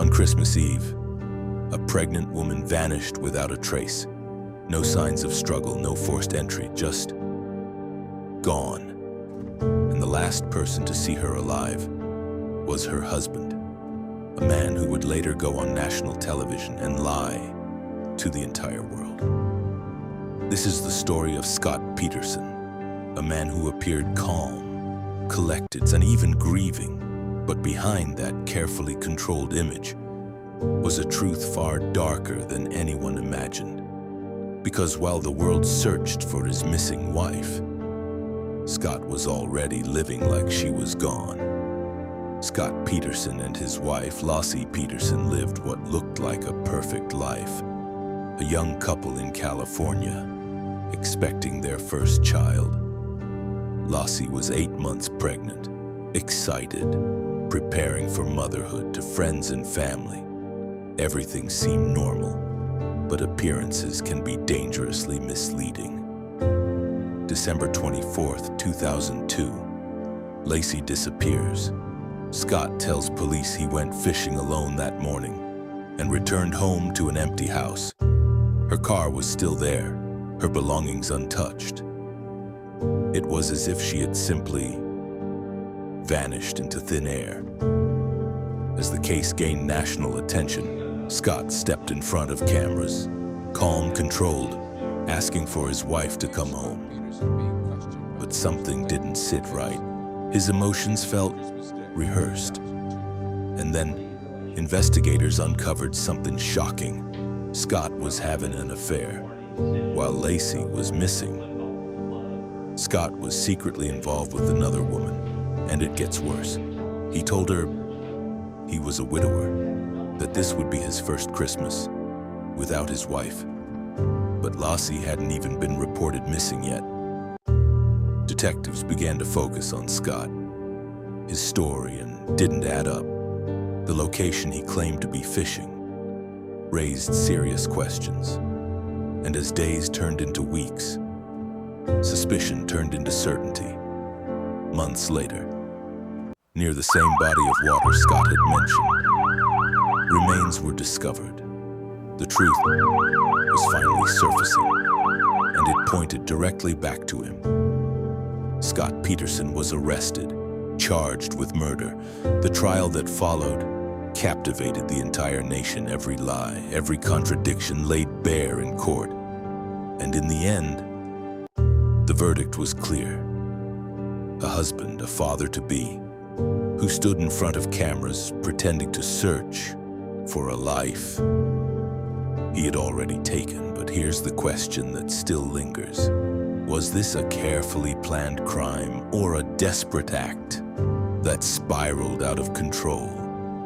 On Christmas Eve, a pregnant woman vanished without a trace. No signs of struggle, no forced entry, just gone. And the last person to see her alive was her husband, a man who would later go on national television and lie to the entire world. This is the story of Scott Peterson, a man who appeared calm, collected, and even grieving. But behind that carefully controlled image was a truth far darker than anyone imagined. Because while the world searched for his missing wife, Scott was already living like she was gone. Scott Peterson and his wife, Laci Peterson, lived what looked like a perfect life. A young couple in California, expecting their first child. Laci was 8 months pregnant, excited, preparing for motherhood to friends and family. Everything seemed normal, but appearances can be dangerously misleading. December 24th, 2002, Laci disappears. Scott tells police he went fishing alone that morning and returned home to an empty house. Her car was still there, her belongings untouched. It was as if she had simply vanished into thin air. As the case gained national attention, Scott stepped in front of cameras, calm, controlled, asking for his wife to come home. But something didn't sit right. His emotions felt rehearsed. And then, investigators uncovered something shocking. Scott was having an affair, while Laci was missing. Scott was secretly involved with another woman, and it gets worse. He told her he was a widower, that this would be his first Christmas without his wife. But Laci hadn't even been reported missing yet. Detectives began to focus on Scott. His story didn't add up. The location he claimed to be fishing raised serious questions. And as days turned into weeks, suspicion turned into certainty. Months later, near the same body of water Scott had mentioned, remains were discovered. The truth was finally surfacing, and it pointed directly back to him. Scott Peterson was arrested, charged with murder. The trial that followed captivated the entire nation. Every lie, every contradiction laid bare in court. And in the end, the verdict was clear. A husband, a father-to-be, who stood in front of cameras pretending to search for a life he had already taken. But here's the question that still lingers. Was this a carefully planned crime or a desperate act that spiraled out of control?